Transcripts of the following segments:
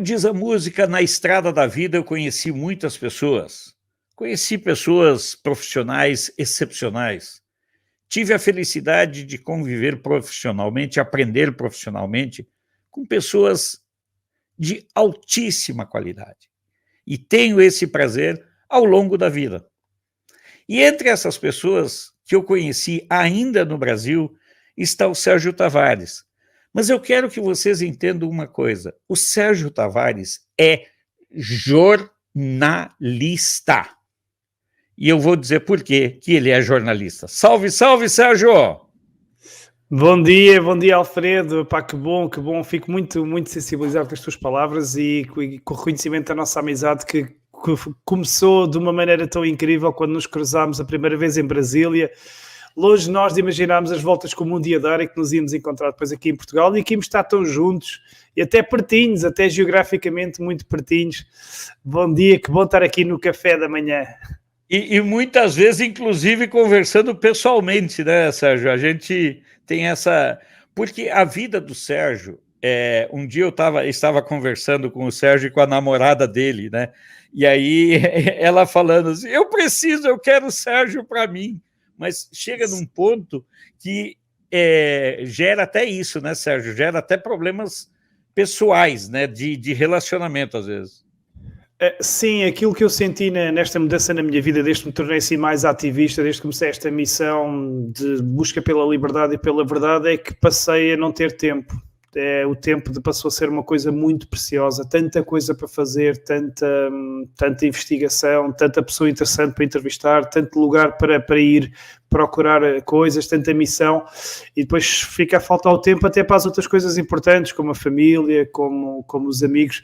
diz a música, na estrada da vida eu conheci muitas pessoas. Conheci pessoas profissionais excepcionais. Tive a felicidade de conviver profissionalmente, aprender profissionalmente com pessoas de altíssima qualidade. E tenho esse prazer ao longo da vida. E entre essas pessoas que eu conheci ainda no Brasil, está o Sérgio Tavares. Mas eu quero que vocês entendam uma coisa. O Sérgio Tavares é jornalista. E eu vou dizer por quê que ele é jornalista. Salve, salve, Sérgio! Bom dia, Alfredo. Pá, que bom. Fico muito, muito sensibilizado com as tuas palavras e com o reconhecimento da nossa amizade que começou de uma maneira tão incrível quando nos cruzámos a primeira vez em Brasília. Longe de nós de imaginarmos as voltas que o mundo ia dar e que nos íamos encontrar depois aqui em Portugal e que íamos estar tão juntos e até pertinhos, até geograficamente muito pertinhos. Bom dia, que bom estar aqui no café da manhã. E muitas vezes, inclusive, conversando pessoalmente, né, Sérgio? A gente tem essa... Porque a vida do Sérgio... um dia eu estava conversando com o Sérgio e com a namorada dele, né? E aí ela falando assim, eu quero o Sérgio para mim. Mas chega num ponto que gera até isso, né, Sérgio? Gera até problemas pessoais, né? De relacionamento, às vezes. Sim, aquilo que eu senti nesta mudança na minha vida, desde que me tornei assim mais ativista, desde que comecei esta missão de busca pela liberdade e pela verdade, é que passei a não ter tempo. O tempo passou a ser uma coisa muito preciosa, tanta coisa para fazer, tanta investigação, tanta pessoa interessante para entrevistar, tanto lugar para ir procurar coisas, tanta missão, e depois fica a faltar o tempo até para as outras coisas importantes, como a família, como os amigos,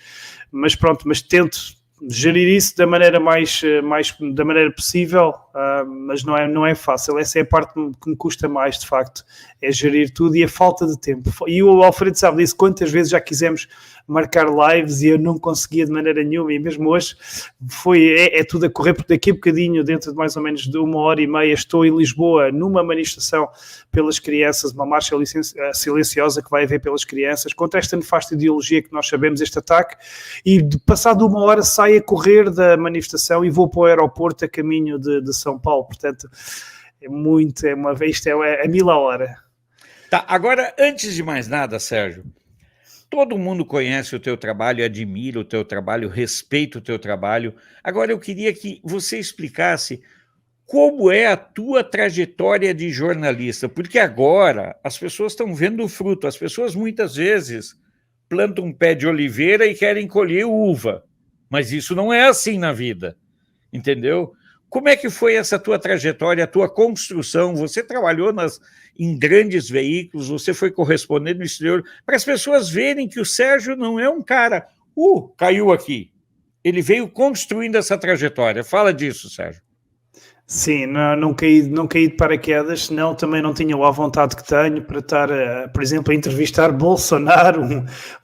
mas tento gerir isso da maneira da maneira possível, mas não é fácil. Essa é a parte que me custa mais, de facto, é gerir tudo e a falta de tempo. E o Alfredo sabe disso, quantas vezes já quisemos marcar lives e eu não conseguia de maneira nenhuma, e mesmo hoje é tudo a correr, porque daqui a bocadinho, dentro de mais ou menos de 1h30, estou em Lisboa numa manifestação pelas crianças, uma marcha silenciosa que vai haver pelas crianças, contra esta nefasta ideologia que nós sabemos, este ataque, e passado 1 hora saio a correr da manifestação e vou para o aeroporto a caminho de São Paulo. Portanto, isto é a 1000 a hora. Tá, agora, antes de mais nada, Sérgio, todo mundo conhece o teu trabalho, admira o teu trabalho, respeita o teu trabalho. Agora, eu queria que você explicasse como é a tua trajetória de jornalista, porque agora as pessoas estão vendo o fruto. As pessoas muitas vezes plantam um pé de oliveira e querem colher uva, mas isso não é assim na vida, entendeu? Como é que foi essa tua trajetória, a tua construção? Você trabalhou em grandes veículos, você foi correspondente no exterior, para as pessoas verem que o Sérgio não é um cara, caiu aqui. Ele veio construindo essa trajetória. Fala disso, Sérgio. Sim, não caí de paraquedas, senão também não tinha a vontade que tenho para estar, por exemplo, a entrevistar Bolsonaro,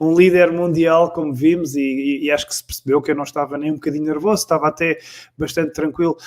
um líder mundial, como vimos, e acho que se percebeu que eu não estava nem um bocadinho nervoso, estava até bastante tranquilo.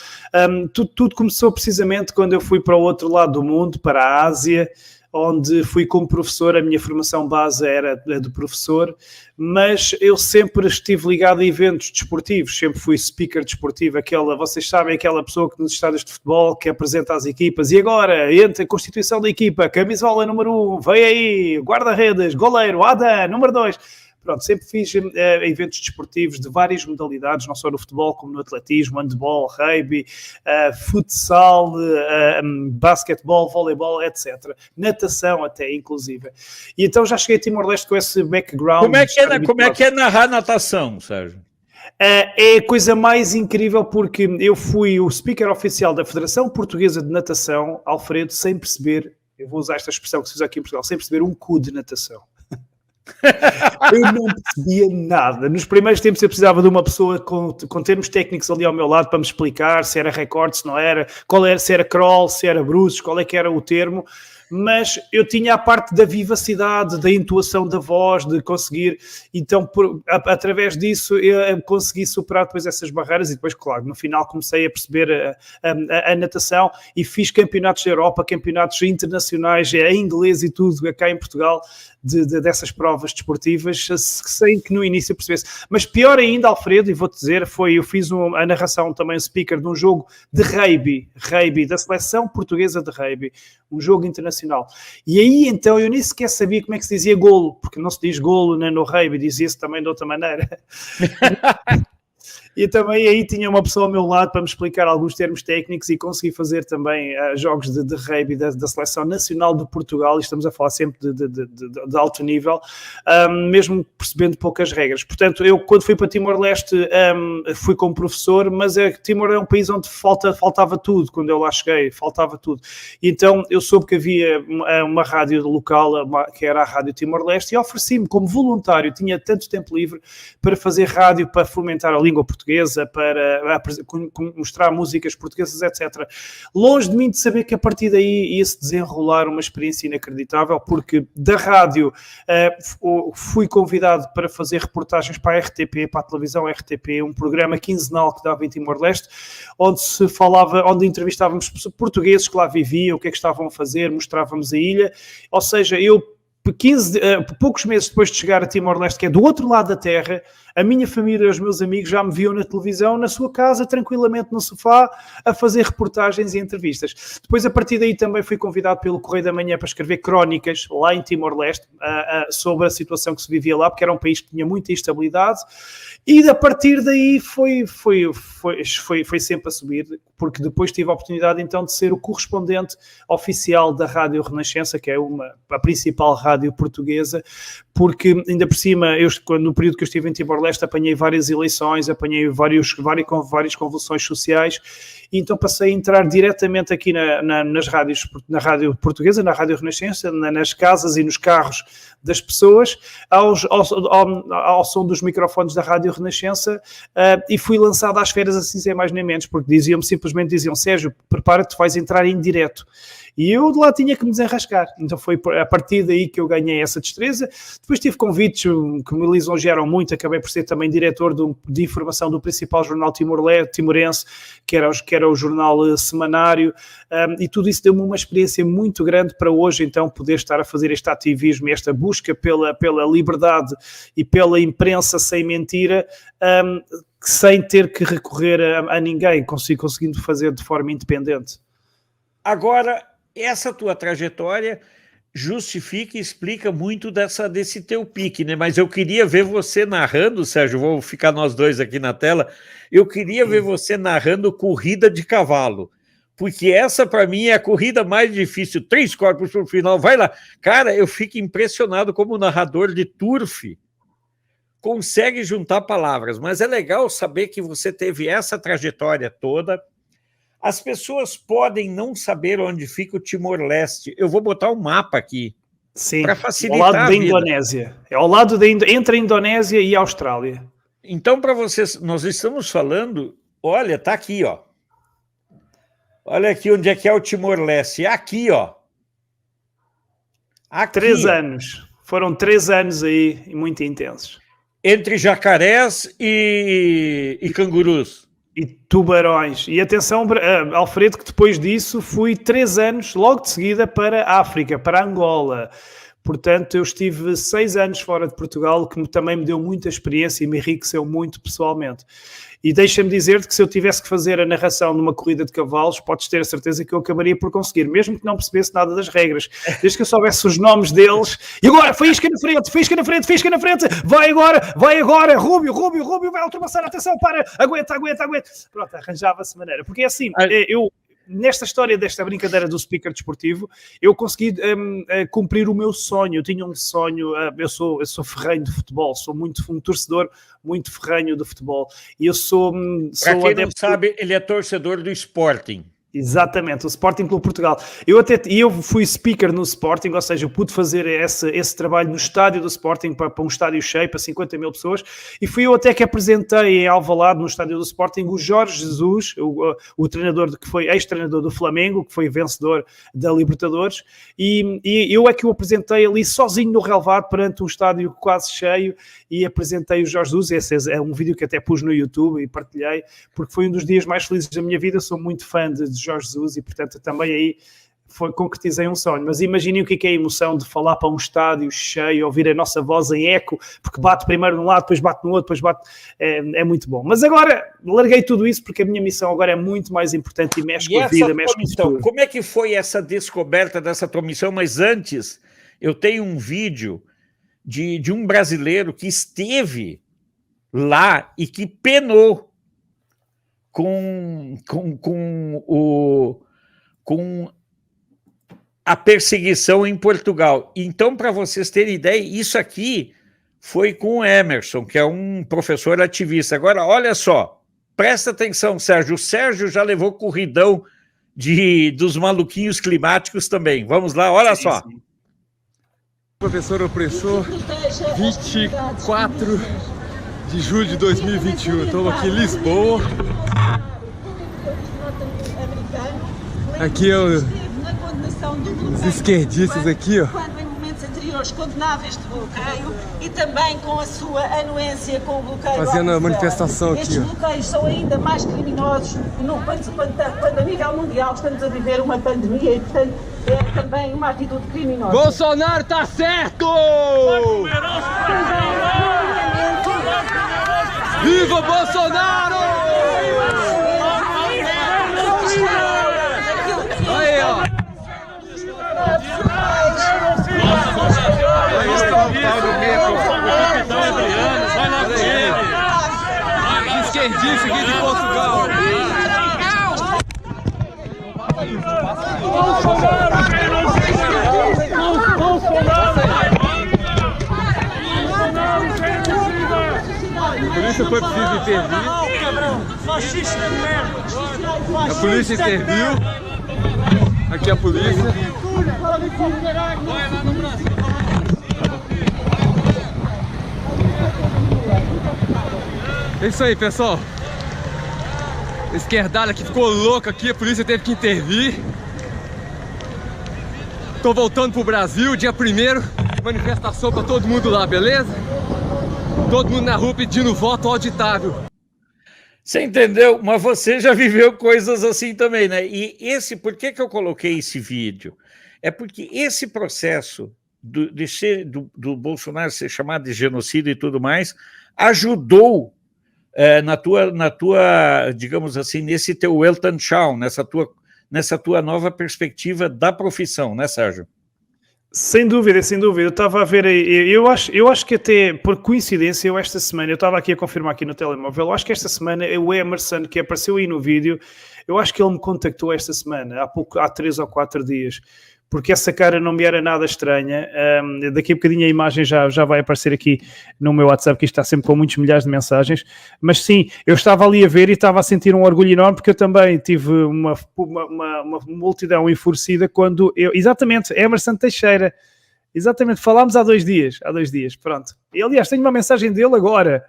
Tudo começou precisamente quando eu fui para o outro lado do mundo, para a Ásia, onde fui como professor. A minha formação base era de professor, mas eu sempre estive ligado a eventos desportivos, sempre fui speaker desportivo, vocês sabem, aquela pessoa que nos estádios de futebol que apresenta as equipas, e agora entra a constituição da equipa, camisola número 1, vem aí, guarda-redes, goleiro, Adam, número 2... Pronto, sempre fiz eventos desportivos de várias modalidades, não só no futebol, como no atletismo, handball, rugby, futsal, basquetebol, voleibol, etc. Natação até, inclusive. E então já cheguei a Timor-Leste com esse background. Como é que é narrar natação, Sérgio? É a coisa mais incrível, porque eu fui o speaker oficial da Federação Portuguesa de Natação, Alfredo, sem perceber, eu vou usar esta expressão que se usa aqui em Portugal, sem perceber um cu de natação. Eu não percebia nada. Nos primeiros tempos eu precisava de uma pessoa com termos técnicos ali ao meu lado para me explicar se era recorde, se não era, se era crawl, se era bruços, qual é que era o termo. Mas eu tinha a parte da vivacidade, da intuação da voz, de conseguir, então através disso eu consegui superar depois essas barreiras, e depois, claro, no final comecei a perceber a natação e fiz campeonatos da Europa, campeonatos internacionais em inglês e tudo, cá em Portugal, dessas provas provas desportivas sem que no início percebesse. Mas pior ainda, Alfredo, e vou-te dizer, eu fiz a narração também, o speaker de um jogo de rugby, da seleção portuguesa de rugby, um jogo internacional. E aí então eu nem sequer sabia como é que se dizia golo, porque não se diz golo no rugby, dizia-se também de outra maneira. E também aí tinha uma pessoa ao meu lado para me explicar alguns termos técnicos e consegui fazer também jogos de rugby da Seleção Nacional de Portugal, e estamos a falar sempre de alto nível, mesmo percebendo poucas regras. Portanto, eu quando fui para Timor-Leste fui como professor, mas Timor é um país onde faltava tudo, quando eu lá cheguei, faltava tudo. E então eu soube que havia uma rádio local, que era a Rádio Timor-Leste, e ofereci-me como voluntário, tinha tanto tempo livre, para fazer rádio, para fomentar a língua portuguesa, para mostrar músicas portuguesas, etc. Longe de mim de saber que a partir daí ia-se desenrolar uma experiência inacreditável, porque da rádio fui convidado para fazer reportagens para a RTP, para a televisão RTP, um programa quinzenal que dava em Timor-Leste, onde entrevistávamos portugueses que lá viviam, o que é que estavam a fazer, mostrávamos a ilha, ou seja, poucos meses depois de chegar a Timor-Leste, que é do outro lado da terra, a minha família e os meus amigos já me viam na televisão, na sua casa, tranquilamente no sofá, a fazer reportagens e entrevistas. Depois, a partir daí, também fui convidado pelo Correio da Manhã para escrever crónicas lá em Timor-Leste sobre a situação que se vivia lá, porque era um país que tinha muita instabilidade, e a partir daí foi sempre a subir, porque depois tive a oportunidade então de ser o correspondente oficial da Rádio Renascença, que é a principal rádio portuguesa, porque ainda por cima, no período que eu estive em Timor-Leste, apanhei várias eleições, apanhei várias convulsões sociais, e então passei a entrar diretamente aqui nas rádios, na rádio portuguesa, na Rádio Renascença, nas casas e nos carros das pessoas, ao som dos microfones da Rádio Renascença, e fui lançado às férias assim sem mais nem menos, porque simplesmente diziam, Sérgio, prepara-te, vais entrar em direto. E eu de lá tinha que me desenrascar. Então foi a partir daí que eu ganhei essa destreza. Depois tive convites que me lisonjearam muito. Acabei por ser também diretor de informação do principal jornal timorense, que era o jornal semanário. E tudo isso deu-me uma experiência muito grande para hoje, então, poder estar a fazer este ativismo, esta busca pela liberdade e pela imprensa sem mentira, sem ter que recorrer a ninguém, conseguindo fazer de forma independente. Agora, essa tua trajetória justifica e explica muito desse teu pique, né? Mas eu queria ver você narrando, Sérgio, vou ficar nós dois aqui na tela, eu queria ver você narrando corrida de cavalo, porque essa para mim é a corrida mais difícil, 3 corpos para o final, vai lá. Cara, eu fico impressionado como narrador de turf consegue juntar palavras, mas é legal saber que você teve essa trajetória toda. As pessoas podem não saber onde fica o Timor-Leste. Eu vou botar um mapa aqui para facilitar ao lado da vida. Indonésia. É ao lado entre a Indonésia e a Austrália. Então, para vocês, nós estamos falando... Olha, tá aqui, ó. Olha aqui onde é que é o Timor-Leste. Aqui, ó. Aqui. 3 anos. Foram 3 anos aí, muito intensos. Entre jacarés e cangurus. E tubarões. E atenção, Alfredo, que depois disso fui 3 anos, logo de seguida, para a África, para Angola. Portanto, eu estive 6 anos fora de Portugal, que também me deu muita experiência e me enriqueceu muito pessoalmente. E deixa-me dizer-te que se eu tivesse que fazer a narração numa corrida de cavalos, podes ter a certeza que eu acabaria por conseguir, mesmo que não percebesse nada das regras. Desde que eu soubesse os nomes deles. E agora, faísca na frente, vai agora, Rúbio, vai ultrapassar, atenção, para, aguenta. Pronto, arranjava-se maneira. Porque é assim, nesta história desta brincadeira do speaker desportivo, eu consegui cumprir o meu sonho. Eu tinha um sonho, eu sou ferrenho de futebol, sou um torcedor muito ferrenho de futebol. E eu sou Para quem não sabe, ele é torcedor do Sporting. Exatamente, o Sporting Clube Portugal. Eu fui speaker no Sporting, ou seja, eu pude fazer esse trabalho no estádio do Sporting para um estádio cheio, para 50 mil pessoas, e fui eu até que apresentei em Alvalade, no estádio do Sporting, o Jorge Jesus, o treinador que foi ex-treinador do Flamengo, que foi vencedor da Libertadores, e eu é que o apresentei ali sozinho no relvado, perante um estádio quase cheio, e apresentei o Jorge Jesus. Esse é um vídeo que até pus no YouTube e partilhei, porque foi um dos dias mais felizes da minha vida. Eu sou muito fã de Jorge Jesus e, portanto, também aí concretizei um sonho. Mas imaginem o que é a emoção de falar para um estádio cheio, ouvir a nossa voz em eco, porque bate primeiro num lado, depois bate no outro, depois bate... É muito bom. Mas agora, larguei tudo isso porque a minha missão agora é muito mais importante e mexe com a vida, mexe com o futuro. Como é que foi essa descoberta dessa tua missão? Mas antes, eu tenho um vídeo de um brasileiro que esteve lá e que penou com a perseguição em Portugal. Então, para vocês terem ideia, isso aqui foi com o Emerson, que é um professor ativista. Agora, olha só, presta atenção, Sérgio. O Sérgio já levou corridão dos maluquinhos climáticos também. Vamos lá, olha só. Sim. Professor opressor, 24 de julho de 2021. Estou aqui em Lisboa. Aqui é os esquerdistas aqui, ó. Quando em momentos anteriores condenáveis de bloqueio e também com a sua anuência com o bloqueio. Fazendo a manifestação aqui, Estes bloqueios são ainda mais criminosos quando a nível mundial estamos a viver uma pandemia e, portanto, é também uma atitude criminosa. Bolsonaro tá certo! Viva Bolsonaro! Aí, ó. Esquerdista aqui de Portugal. A polícia foi preciso intervir. A polícia interviu. Aqui é a polícia. É isso aí, pessoal. A esquerdalha que ficou louca aqui, a polícia teve que intervir. Tô voltando pro Brasil, dia 1º, manifestação pra todo mundo lá, beleza? Todo mundo na rua pedindo voto auditável. Você entendeu? Mas você já viveu coisas assim também, né? E por que eu coloquei esse vídeo? É porque esse processo do Bolsonaro ser chamado de genocídio e tudo mais, ajudou na tua, digamos assim, nesse teu Weltanschauung, nessa tua nova perspectiva da profissão, né, Sérgio? Sem dúvida, sem dúvida. Eu estava a ver, eu acho que até por coincidência, esta semana, eu estava aqui a confirmar aqui no telemóvel, eu acho que esta semana o Emerson, que apareceu aí no vídeo, eu acho que ele me contactou esta semana, há 3 ou 4 dias, porque essa cara não me era nada estranha. Daqui a bocadinho a imagem já vai aparecer aqui no meu WhatsApp, que isto está sempre com muitos milhares de mensagens, mas sim, eu estava ali a ver e estava a sentir um orgulho enorme, porque eu também tive uma multidão enfurecida quando exatamente, Emerson Teixeira, exatamente, falámos há 2 dias, pronto. E, aliás, tenho uma mensagem dele agora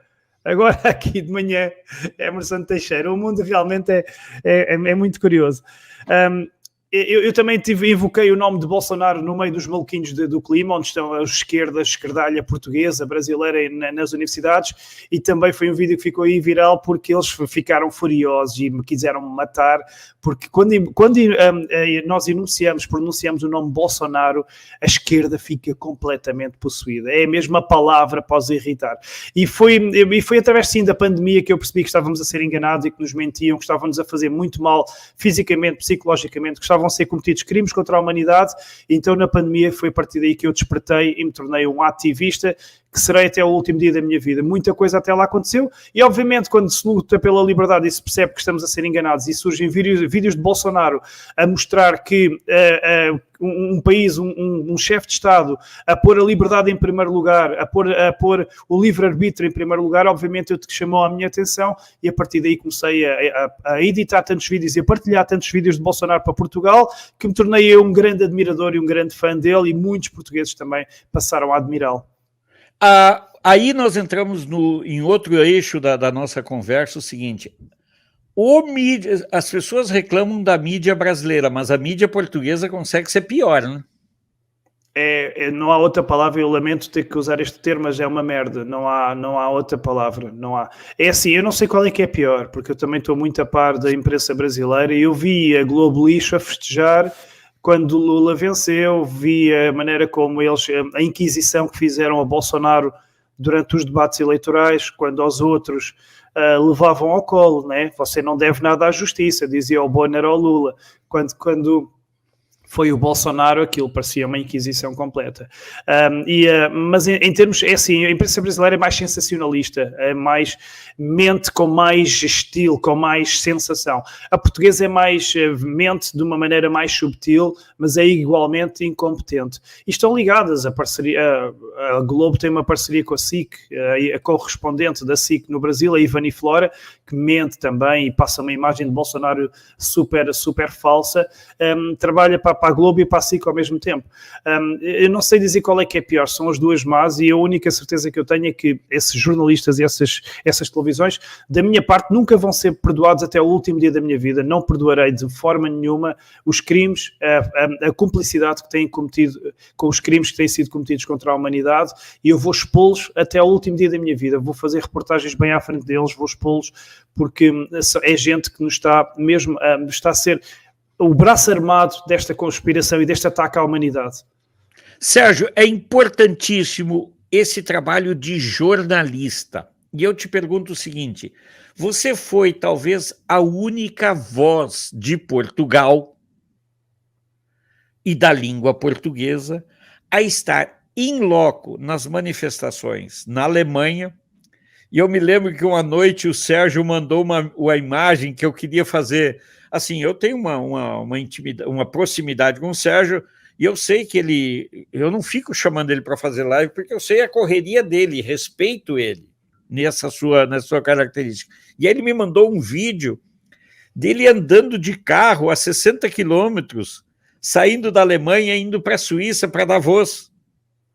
aqui de manhã, Emerson Teixeira. O mundo realmente é muito curioso. Eu também invoquei o nome de Bolsonaro no meio dos maluquinhos do clima, onde estão a esquerdalha portuguesa, brasileira nas universidades, e também foi um vídeo que ficou aí viral porque eles ficaram furiosos e me quiseram matar, porque quando nós pronunciamos o nome Bolsonaro, a esquerda fica completamente possuída. É a mesma palavra para os irritar. E foi através, sim, da pandemia que eu percebi que estávamos a ser enganados e que nos mentiam, que estavam-nos a fazer muito mal fisicamente, psicologicamente, que estavam a ser cometidos crimes contra a humanidade. Então, na pandemia, foi a partir daí que eu despertei e me tornei um ativista, que serei até o último dia da minha vida. Muita coisa até lá aconteceu e, obviamente, quando se luta pela liberdade e se percebe que estamos a ser enganados e surgem vídeos de Bolsonaro a mostrar que um país, um chefe de Estado, a pôr a liberdade em primeiro lugar, a pôr o livre-arbítrio em primeiro lugar, obviamente eu te chamou a minha atenção e a partir daí comecei a editar tantos vídeos e a partilhar tantos vídeos de Bolsonaro para Portugal, que me tornei eu um grande admirador e um grande fã dele, e muitos portugueses também passaram a admirá-lo. Aí nós entramos em outro eixo da nossa conversa, o seguinte: as pessoas reclamam da mídia brasileira, mas a mídia portuguesa consegue ser pior, né? Não há outra palavra, eu lamento ter que usar este termo, mas é uma merda, não há outra palavra, não há. É assim, eu não sei qual é que é pior, porque eu também estou muito a par da imprensa brasileira e eu vi a Globo Lixo a festejar quando Lula venceu, vi a maneira como eles, a inquisição que fizeram a Bolsonaro durante os debates eleitorais, quando aos outros levavam ao colo, né? Você não deve nada à justiça, dizia o Bonner ao Lula. Quando foi o Bolsonaro, aquilo parecia uma inquisição completa. Mas em termos, é assim, a imprensa brasileira é mais sensacionalista, mente com mais estilo, com mais sensação. A portuguesa é mais, mente de uma maneira mais subtil, mas é igualmente incompetente. E estão ligadas, a Globo tem uma parceria com a SIC, a correspondente da SIC no Brasil, a Ivani Flora, que mente também e passa uma imagem de Bolsonaro super, super falsa, trabalha para a Globo e para a SIC ao mesmo tempo. Eu não sei dizer qual é que é pior, são as duas más, e a única certeza que eu tenho é que esses jornalistas e essas televisões, da minha parte, nunca vão ser perdoados até o último dia da minha vida. Não perdoarei de forma nenhuma os crimes, a cumplicidade que têm cometido com os crimes que têm sido cometidos contra a humanidade, e eu vou expô-los até o último dia da minha vida. Vou fazer reportagens bem à frente deles, vou expô-los, porque é gente que nos está mesmo, está a ser o braço armado desta conspiração e deste ataque à humanidade. Sérgio, é importantíssimo esse trabalho de jornalista. E eu te pergunto o seguinte, você foi talvez a única voz de Portugal e da língua portuguesa a estar in loco nas manifestações na Alemanha. E eu me lembro que uma noite o Sérgio mandou uma imagem que eu queria fazer. Assim, eu tenho uma intimidade, uma proximidade com o Sérgio, e eu sei que eu não fico chamando ele para fazer live, porque eu sei a correria dele, respeito ele nessa sua característica. E aí ele me mandou um vídeo dele andando de carro a 60 quilômetros, saindo da Alemanha, indo para a Suíça, para Davos.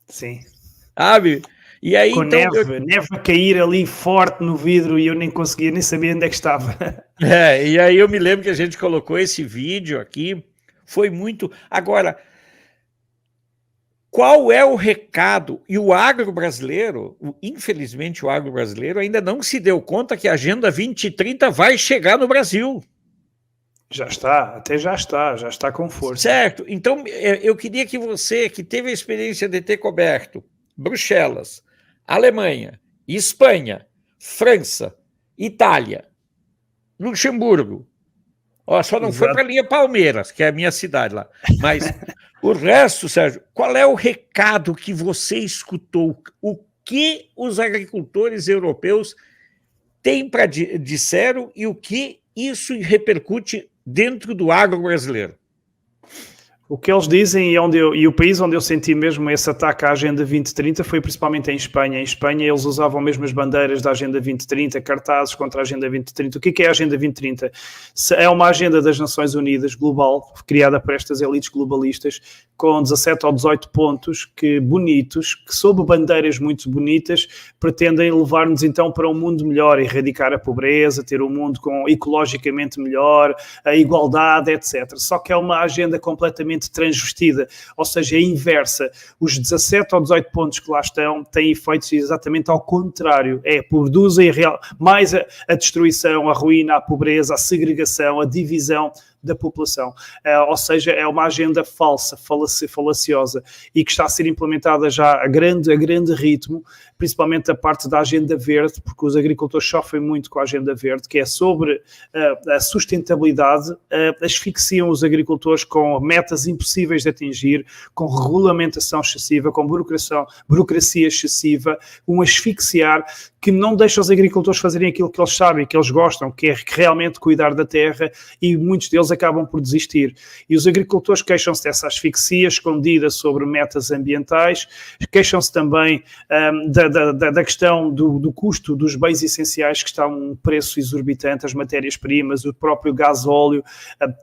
Sim. Sabe? E aí, com então, neve a cair ali forte no vidro e eu nem conseguia, nem sabia onde é que estava. E aí eu me lembro que a gente colocou esse vídeo aqui, foi muito... Agora, qual é o recado? E o agro brasileiro, infelizmente o agro brasileiro ainda não se deu conta que a Agenda 2030 vai chegar no Brasil. Já está com força. Certo, então eu queria que você, que teve a experiência de ter coberto Bruxelas, Alemanha, Espanha, França, Itália, Luxemburgo, só não foi para a linha Palmeiras, que é a minha cidade lá, mas o resto, Sérgio, qual é o recado que você escutou? O que os agricultores europeus têm para disseram e o que isso repercute dentro do agro brasileiro? O que eles dizem e o país onde eu senti mesmo esse ataque à Agenda 2030 foi principalmente em Espanha. Em Espanha eles usavam mesmo as bandeiras da Agenda 2030, cartazes contra a Agenda 2030. O que é a Agenda 2030? É uma agenda das Nações Unidas global, criada por estas elites globalistas, com 17 ou 18 pontos bonitos, que sob bandeiras muito bonitas, pretendem levar-nos então para um mundo melhor, erradicar a pobreza, ter um mundo ecologicamente melhor, a igualdade, etc. Só que é uma agenda completamente transvestida, ou seja, é inversa. Os 17 ou 18 pontos que lá estão têm efeitos exatamente ao contrário. Produzem mais a destruição, a ruína, a pobreza, a segregação, a divisão da população. Ou seja, é uma agenda falsa, falaciosa, e que está a ser implementada já a grande ritmo, principalmente a parte da agenda verde, porque os agricultores sofrem muito com a agenda verde, que é sobre a sustentabilidade, asfixiam os agricultores com metas impossíveis de atingir, com regulamentação excessiva, com burocracia excessiva, um asfixiar que não deixa os agricultores fazerem aquilo que eles sabem, que eles gostam, que é realmente cuidar da terra, e muitos deles acabam por desistir. E os agricultores queixam-se dessa asfixia escondida sobre metas ambientais, queixam-se também da questão do custo dos bens essenciais, que está a um preço exorbitante, as matérias-primas, o próprio gasóleo,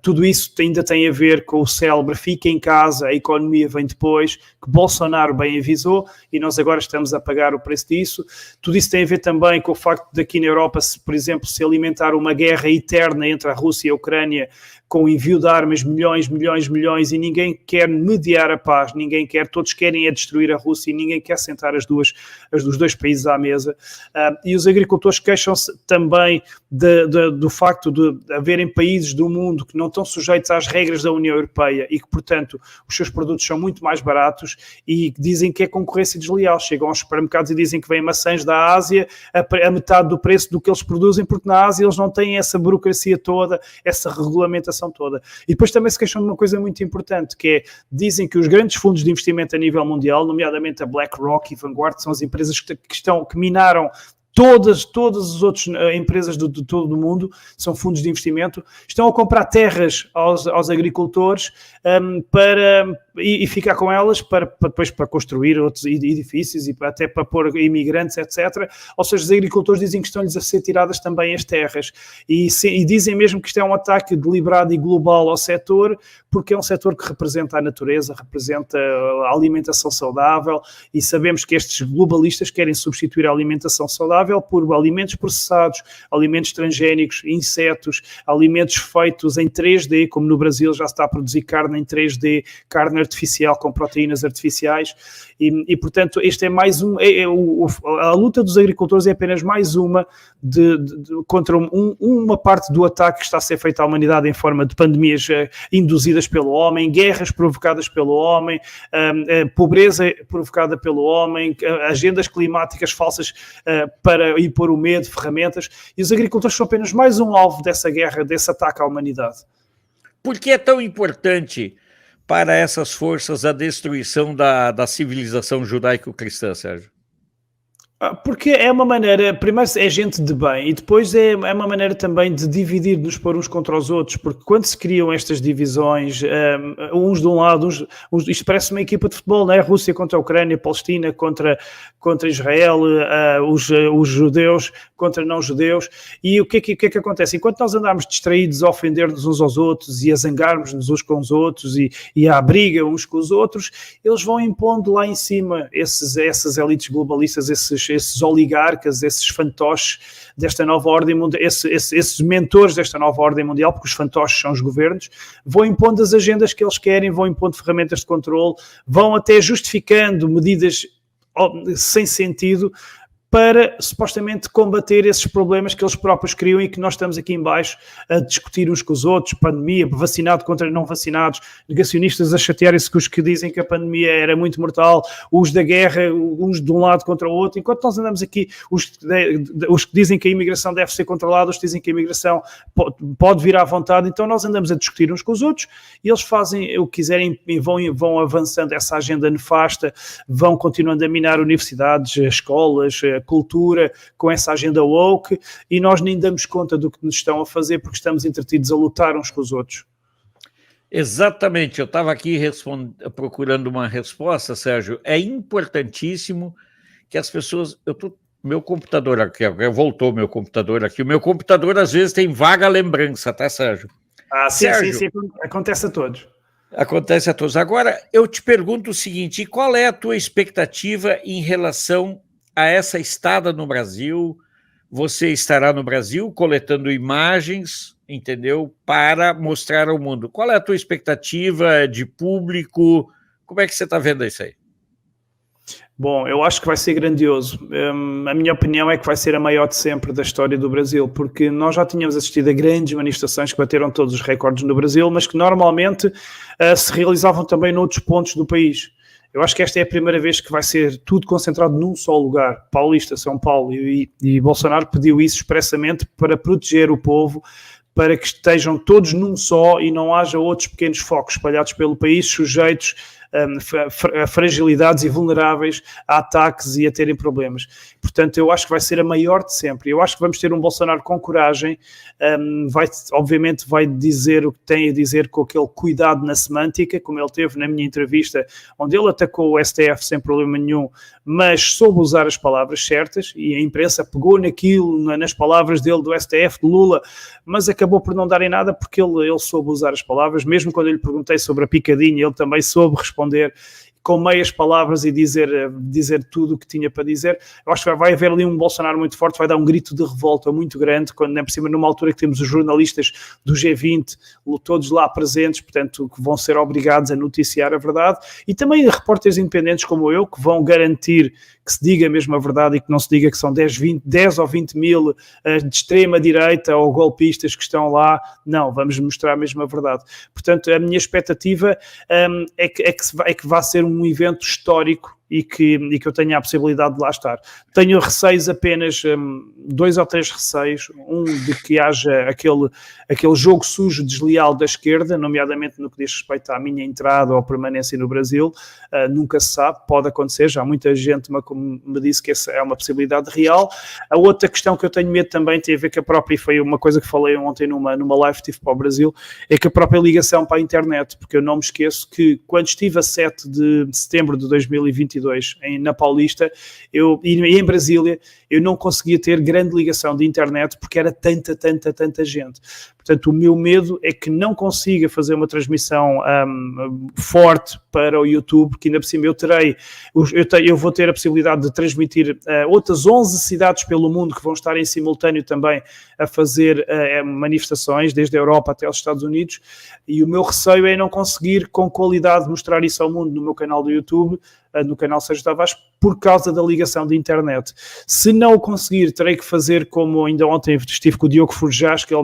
tudo isso ainda tem a ver com o célebre fica em casa, a economia vem depois, que Bolsonaro bem avisou, e nós agora estamos a pagar o preço disso. Tudo isso tem a ver também com o facto de aqui na Europa, por exemplo, se alimentar uma guerra eterna entre a Rússia e a Ucrânia, com o envio de armas, milhões, e ninguém quer mediar a paz, ninguém quer, todos querem é destruir a Rússia e ninguém quer sentar os dois países à mesa. E os agricultores queixam-se também do facto de haverem países do mundo que não estão sujeitos às regras da União Europeia e que, portanto, os seus produtos são muito mais baratos e dizem que é concorrência desleal. Chegam aos supermercados e dizem que vêm maçãs da Ásia a metade do preço do que eles produzem, porque na Ásia eles não têm essa burocracia toda, essa regulamentação toda. E depois também se queixam de uma coisa muito importante, que é, dizem que os grandes fundos de investimento a nível mundial, nomeadamente a BlackRock e Vanguard, são as empresas que minaram todas as outras empresas de todo o mundo, são fundos de investimento, estão a comprar terras aos agricultores e ficar com elas depois para construir outros edifícios e até para pôr imigrantes, etc. Ou seja, os agricultores dizem que estão-lhes a ser tiradas também as terras e dizem mesmo que isto é um ataque deliberado e global ao setor, porque é um setor que representa a natureza, representa a alimentação saudável, e sabemos que estes globalistas querem substituir a alimentação saudável por alimentos processados, alimentos transgénicos, insetos, alimentos feitos em 3D, como no Brasil já se está a produzir carne em 3D, carne artificial com proteínas artificiais, e portanto este é mais a luta dos agricultores é apenas mais uma contra uma parte do ataque que está a ser feito à humanidade em forma de pandemias induzidas pelo homem, guerras provocadas pelo homem, pobreza provocada pelo homem, agendas climáticas falsas para impor o medo, ferramentas, e os agricultores são apenas mais um alvo dessa guerra, desse ataque à humanidade. Por que é tão importante para essas forças a destruição da civilização judaico-cristã, Sérgio? Porque é uma maneira, primeiro é gente de bem e depois é uma maneira também de dividir-nos por uns contra os outros, porque quando se criam estas divisões, uns de um lado, isto parece uma equipa de futebol, não é? Rússia contra a Ucrânia, Palestina contra Israel, os judeus contra não-judeus, e o que é que acontece? Enquanto nós andarmos distraídos a ofender-nos uns aos outros e a zangarmos-nos uns com os outros e à briga uns com os outros, eles vão impondo lá em cima essas elites globalistas, esses oligarcas, esses fantoches desta nova ordem mundial, esses mentores desta nova ordem mundial, porque os fantoches são os governos, vão impondo as agendas que eles querem, vão impondo ferramentas de controle, vão até justificando medidas sem sentido para supostamente combater esses problemas que eles próprios criam e que nós estamos aqui em baixo a discutir uns com os outros, pandemia, vacinado contra não vacinados, negacionistas a chatearem-se com os que dizem que a pandemia era muito mortal, os da guerra, uns de um lado contra o outro, enquanto nós andamos aqui, os que dizem que a imigração deve ser controlada, os que dizem que a imigração pode vir à vontade, então nós andamos a discutir uns com os outros e eles fazem o que quiserem e vão avançando essa agenda nefasta, vão continuando a minar universidades, escolas, cultura, com essa agenda woke, e nós nem damos conta do que nos estão a fazer porque estamos entretidos a lutar uns com os outros. Exatamente, eu estava aqui procurando uma resposta, Sérgio. É importantíssimo que as pessoas... Meu computador aqui, voltou meu computador aqui. O meu computador às vezes tem vaga lembrança, tá, Sérgio? Sim, acontece a todos. Acontece a todos. Agora, eu te pergunto o seguinte, qual é a tua expectativa em relação a essa estada no Brasil? Você estará no Brasil coletando imagens, entendeu? Para mostrar ao mundo. Qual é a tua expectativa de público? Como é que você está vendo isso aí? Bom, eu acho que vai ser grandioso. A minha opinião é que vai ser a maior de sempre da história do Brasil, porque nós já tínhamos assistido a grandes manifestações que bateram todos os recordes no Brasil, mas que normalmente se realizavam também noutros pontos do país. Eu acho que esta é a primeira vez que vai ser tudo concentrado num só lugar, Paulista, São Paulo, e Bolsonaro pediu isso expressamente para proteger o povo, para que estejam todos num só e não haja outros pequenos focos espalhados pelo país, sujeitos a fragilidades e vulneráveis a ataques e a terem problemas. Portanto, eu acho que vai ser a maior de sempre. Eu acho que vamos ter um Bolsonaro com coragem, obviamente vai dizer o que tem a dizer com aquele cuidado na semântica, como ele teve na minha entrevista, onde ele atacou o STF sem problema nenhum, mas soube usar as palavras certas, e a imprensa pegou naquilo, nas palavras dele do STF, de Lula, mas acabou por não dar em nada porque ele soube usar as palavras. Mesmo quando eu lhe perguntei sobre a picadinha, ele também soube responder com meias palavras e dizer tudo o que tinha para dizer. Eu acho que vai haver ali um Bolsonaro muito forte, vai dar um grito de revolta muito grande, quando é por cima, numa altura que temos os jornalistas do G20, todos lá presentes, portanto, que vão ser obrigados a noticiar a verdade, e também repórteres independentes como eu, que vão garantir que se diga mesmo a verdade e que não se diga que são 10 ou 20 mil de extrema-direita ou golpistas que estão lá. Não, vamos mostrar mesmo a verdade. Portanto, a minha expectativa é que vá ser um evento histórico e que eu tenha a possibilidade de lá estar. Tenho receios apenas, 2 ou 3 receios, de que haja aquele jogo sujo, desleal da esquerda, nomeadamente no que diz respeito à minha entrada ou permanência no Brasil. Nunca se sabe, pode acontecer, já muita gente me disse que essa é uma possibilidade real. A outra questão que eu tenho medo também tem a ver com a própria, e foi uma coisa que falei ontem numa live que tive para o Brasil, é que a própria ligação para a internet, porque eu não me esqueço que quando estive a 7 de setembro de 2022 na Paulista e em Brasília, eu não conseguia ter grande ligação de internet porque era tanta gente. Portanto, o meu medo é que não consiga fazer uma transmissão forte para o YouTube, porque ainda por cima eu vou ter a possibilidade de transmitir outras 11 cidades pelo mundo que vão estar em simultâneo também a fazer manifestações, desde a Europa até os Estados Unidos, e o meu receio é não conseguir com qualidade mostrar isso ao mundo no meu canal do YouTube, no canal Sérgio Tavares, por causa da ligação de internet. Se não o conseguir, terei que fazer como ainda ontem estive com o Diogo Forjás, que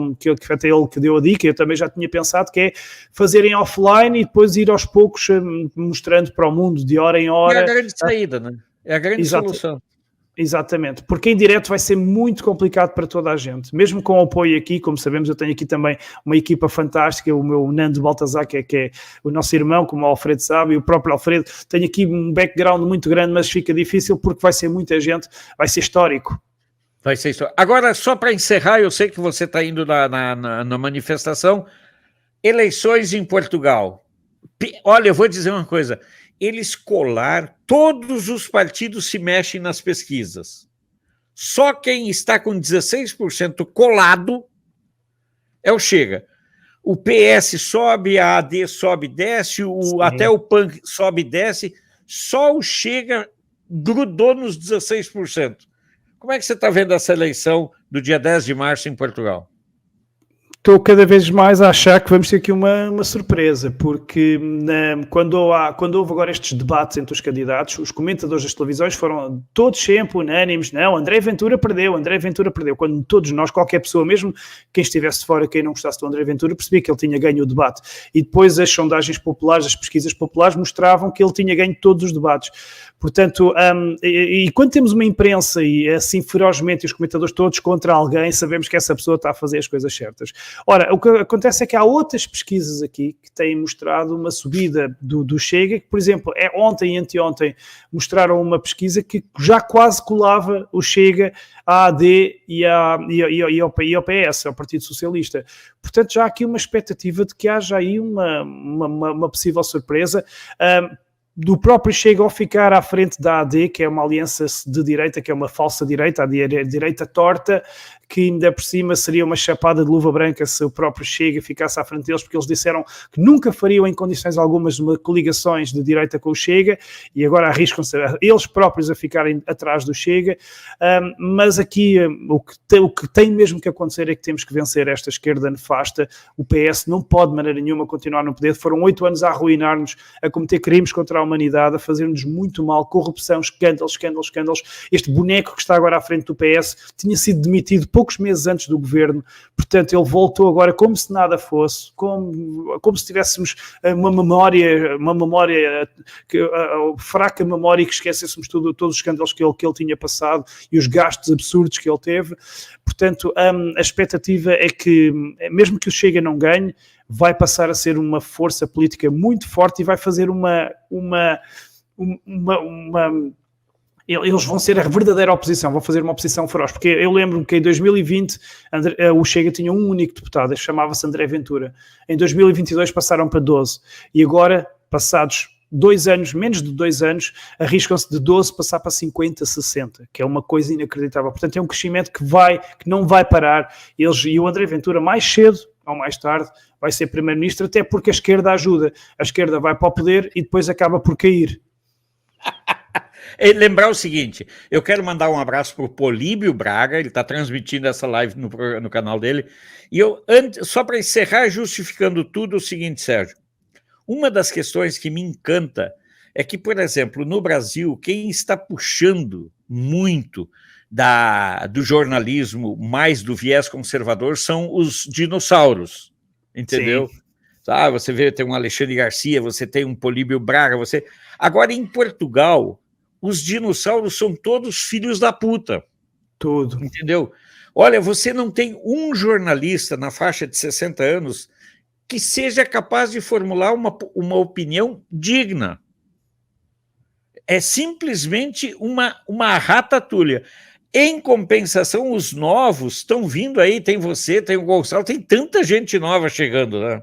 até ele que deu a dica, eu também já tinha pensado, que é fazerem offline e depois ir aos poucos mostrando para o mundo de hora em hora. É a grande saída, né? É a grande solução. Exatamente, porque em direto vai ser muito complicado para toda a gente, mesmo com o apoio aqui, como sabemos, eu tenho aqui também uma equipa fantástica, o meu Nando Baltazar, que é o nosso irmão, como o Alfredo sabe, e o próprio Alfredo, tenho aqui um background muito grande, mas fica difícil porque vai ser muita gente, vai ser histórico. Vai ser histórico. Agora, só para encerrar, eu sei que você está indo na manifestação, eleições em Portugal. Olha, eu vou dizer uma coisa, eles colaram, todos os partidos se mexem nas pesquisas. Só quem está com 16% colado é o Chega. O PS sobe, a AD sobe, desce, até o PAN sobe, desce, só o Chega grudou nos 16%. Como é que você está vendo essa eleição do dia 10 de março em Portugal? Estou cada vez mais a achar que vamos ter aqui uma surpresa, porque quando houve agora estes debates entre os candidatos, os comentadores das televisões foram todos sempre unânimes, não, André Ventura perdeu, quando todos nós, qualquer pessoa, mesmo quem estivesse de fora, quem não gostasse do André Ventura, percebia que ele tinha ganho o debate, e depois as sondagens populares, as pesquisas populares mostravam que ele tinha ganho todos os debates. Portanto, e quando temos uma imprensa e assim ferozmente os comentadores todos contra alguém, sabemos que essa pessoa está a fazer as coisas certas. Ora, o que acontece é que há outras pesquisas aqui que têm mostrado uma subida do Chega, que, por exemplo, ontem e anteontem mostraram uma pesquisa que já quase colava o Chega à AD e ao PS, ao Partido Socialista. Portanto, já há aqui uma expectativa de que haja aí uma possível surpresa. Do próprio Chega ao ficar à frente da AD, que é uma aliança de direita, que é uma falsa direita, a direita torta, que ainda por cima seria uma chapada de luva branca se o próprio Chega ficasse à frente deles, porque eles disseram que nunca fariam em condições algumas coligações de direita com o Chega, e agora arriscam-se eles próprios a ficarem atrás do Chega, mas aqui o que tem mesmo que acontecer é que temos que vencer esta esquerda nefasta. O PS não pode de maneira nenhuma continuar no poder, foram 8 anos a arruinar-nos, a cometer crimes contra a humanidade, a fazer-nos muito mal, corrupção, escândalos. Este boneco que está agora à frente do PS tinha sido demitido poucos meses antes do governo, portanto ele voltou agora como se nada fosse, como se tivéssemos uma memória fraca memória, e que esquecêssemos todos os escândalos que ele tinha passado e os gastos absurdos que ele teve. Portanto, a expectativa é que, mesmo que o Chega não ganhe, vai passar a ser uma força política muito forte e vai fazer eles vão ser a verdadeira oposição, vão fazer uma oposição feroz, porque eu lembro-me que em 2020 o Chega tinha um único deputado, chamava-se André Ventura. Em 2022 passaram para 12, e agora, passados 2 anos, menos de 2 anos, arriscam-se de 12 passar para 50, 60, que é uma coisa inacreditável. Portanto, é um crescimento que não vai parar. E o André Ventura, mais cedo ou mais tarde, vai ser primeiro-ministro, até porque a esquerda ajuda. A esquerda vai para o poder e depois acaba por cair. E lembrar o seguinte, eu quero mandar um abraço para o Políbio Braga, ele está transmitindo essa live no canal dele, e só para encerrar, justificando tudo, o seguinte, Sérgio, uma das questões que me encanta é que, por exemplo, no Brasil, quem está puxando muito do jornalismo, mais do viés conservador, são os dinossauros, entendeu? Sim. Ah, você vê, tem um Alexandre Garcia, você tem um Políbio Braga, Agora, em Portugal, os dinossauros são todos filhos da puta. Tudo. Entendeu? Olha, você não tem um jornalista na faixa de 60 anos que seja capaz de formular uma opinião digna. É simplesmente uma ratatouille. Em compensação, os novos estão vindo aí, tem você, tem o Gonçalo, tem tanta gente nova chegando, né?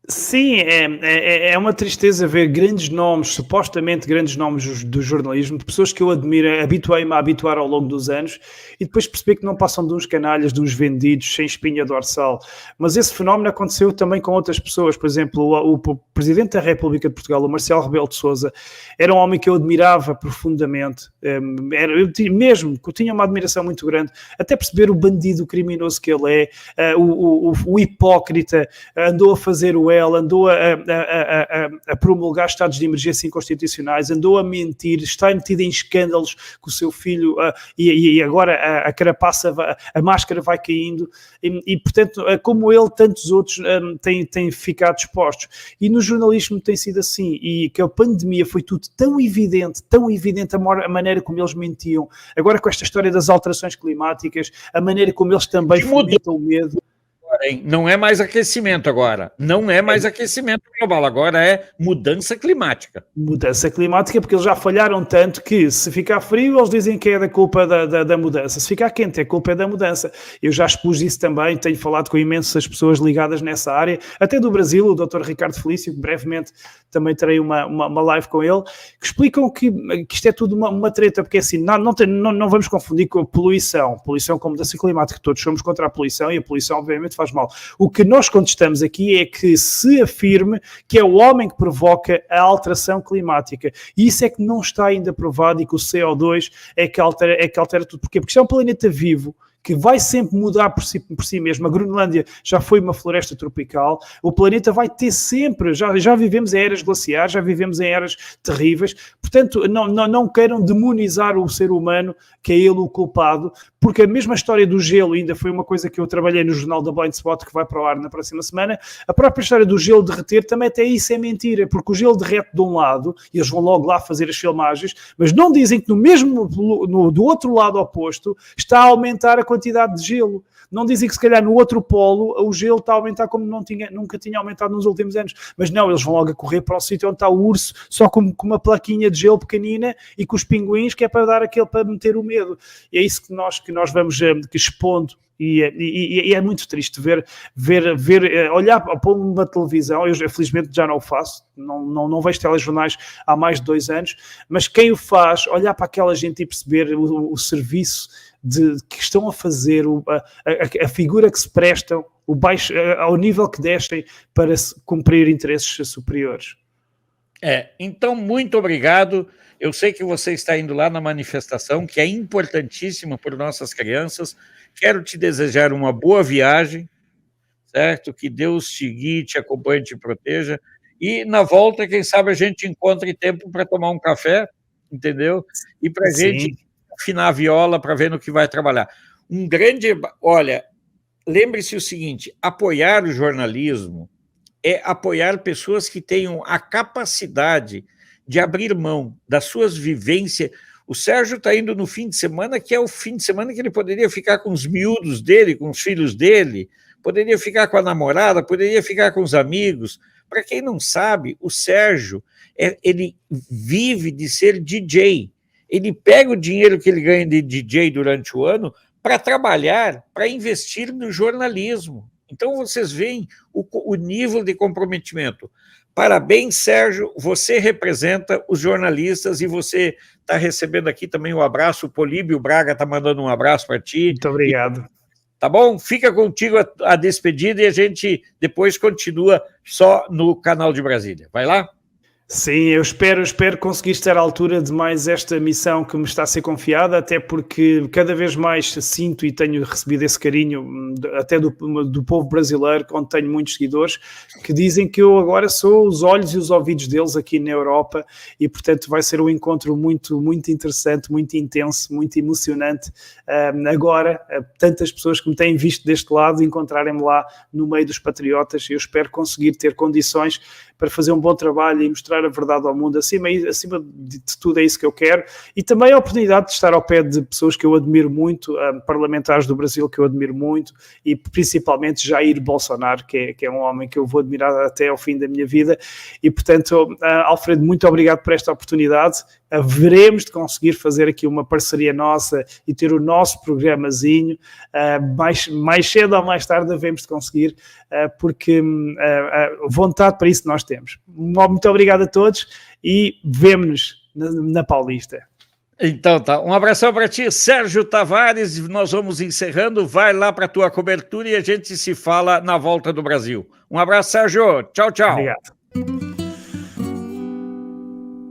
Sim, é uma tristeza ver grandes nomes, supostamente grandes nomes do jornalismo, de pessoas que eu admiro, habituei-me a habituar ao longo dos anos, e depois perceber que não passam de uns canalhas, de uns vendidos, sem espinha dorsal. Mas esse fenómeno aconteceu também com outras pessoas. Por exemplo, o Presidente da República de Portugal, o Marcelo Rebelo de Sousa, era um homem que eu admirava profundamente, eu tinha uma admiração muito grande, até perceber o bandido criminoso que ele é, o hipócrita, andou a fazer o andou a promulgar estados de emergência inconstitucionais, andou a mentir, está metido em escândalos com o seu filho, e agora a carapaça, a máscara vai caindo, e portanto, como ele, tantos outros têm ficado expostos. E no jornalismo tem sido assim, e que a pandemia foi tudo tão evidente a maneira como eles mentiam. Agora com esta história das alterações climáticas, a maneira como eles também fomentam o medo. Não é mais aquecimento agora, não é mais aquecimento global, agora é mudança climática. Mudança climática, porque eles já falharam tanto que se ficar frio eles dizem que é da culpa da mudança, se ficar quente a culpa é da mudança. Eu já expus isso também, tenho falado com imensas pessoas ligadas nessa área, até do Brasil, o Dr. Ricardo Felício, que brevemente também terei uma live com ele, que explicam que isto é tudo uma treta, porque assim, não vamos confundir com a poluição com mudança climática, todos somos contra a poluição e a poluição obviamente faz mal. O que nós contestamos aqui é que se afirme que é o homem que provoca a alteração climática. E isso é que não está ainda provado, e que o CO2 é que altera tudo. Porquê? Porque isto é um planeta vivo, que vai sempre mudar por si mesmo. A Groenlândia já foi uma floresta tropical, o planeta vai ter sempre, já vivemos em eras glaciares, já vivemos em eras terríveis, portanto não queiram demonizar o ser humano, que é ele o culpado, porque a mesma história do gelo ainda foi uma coisa que eu trabalhei no jornal da Blind Spot, que vai para o ar na próxima semana. A própria história do gelo derreter também até isso é mentira, porque o gelo derrete de um lado, e eles vão logo lá fazer as filmagens, mas não dizem que do outro lado oposto está a aumentar a quantidade de gelo. Não dizem que se calhar no outro polo o gelo está a aumentar como nunca tinha aumentado nos últimos anos. Mas não, eles vão logo a correr para o sítio onde está o urso, só com uma plaquinha de gelo pequenina e com os pinguins, que é para dar para meter o medo. E é isso que nós vamos expondo. E é muito triste ver olhar para uma televisão. Eu felizmente já não o faço, não vejo telejornais há mais de 2 anos, mas quem o faz, olhar para aquela gente e perceber o serviço que estão a fazer, a figura que se prestam, ao nível que destem para cumprir interesses superiores. Então, muito obrigado. Eu sei que você está indo lá na manifestação, que é importantíssima para nossas crianças. Quero te desejar uma boa viagem, certo? Que Deus te guie, te acompanhe, te proteja. E na volta, quem sabe a gente encontre tempo para tomar um café, entendeu? E para a gente afinar a viola para ver no que vai trabalhar. Olha, lembre-se o seguinte, apoiar o jornalismo é apoiar pessoas que tenham a capacidade de abrir mão das suas vivências. O Sérgio está indo no fim de semana, que é o fim de semana que ele poderia ficar com os miúdos dele, com os filhos dele, poderia ficar com a namorada, poderia ficar com os amigos. Para quem não sabe, o Sérgio, ele vive de ser DJ. Ele pega o dinheiro que ele ganha de DJ durante o ano para trabalhar, para investir no jornalismo. Então, vocês veem o nível de comprometimento. Parabéns, Sérgio, você representa os jornalistas e você está recebendo aqui também um abraço. O Políbio Braga está mandando um abraço para ti. Muito obrigado. Tá bom? Fica contigo a despedida e a gente depois continua só no canal de Brasília. Vai lá? Sim, eu espero conseguir estar à altura de mais esta missão que me está a ser confiada, até porque cada vez mais sinto e tenho recebido esse carinho até do povo brasileiro, onde tenho muitos seguidores, que dizem que eu agora sou os olhos e os ouvidos deles aqui na Europa e, portanto, vai ser um encontro muito, muito interessante, muito intenso, muito emocionante. Agora, tantas pessoas que me têm visto deste lado encontrarem-me lá no meio dos patriotas, eu espero conseguir ter condições para fazer um bom trabalho e mostrar a verdade ao mundo. Acima de tudo é isso que eu quero. E também a oportunidade de estar ao pé de pessoas que eu admiro muito, parlamentares do Brasil que eu admiro muito, e principalmente Jair Bolsonaro, que é um homem que eu vou admirar até ao fim da minha vida. E, portanto, Alfredo, muito obrigado por esta oportunidade. Veremos de conseguir fazer aqui uma parceria nossa e ter o nosso programazinho. Mais cedo ou mais tarde devemos de conseguir, porque vontade para isso nós temos. Muito obrigado a todos e vemo-nos na Paulista. Então tá, um abração para ti, Sérgio Tavares. Nós vamos encerrando, vai lá para a tua cobertura e a gente se fala na volta do Brasil. Um abraço, Sérgio. Tchau, tchau. Obrigado.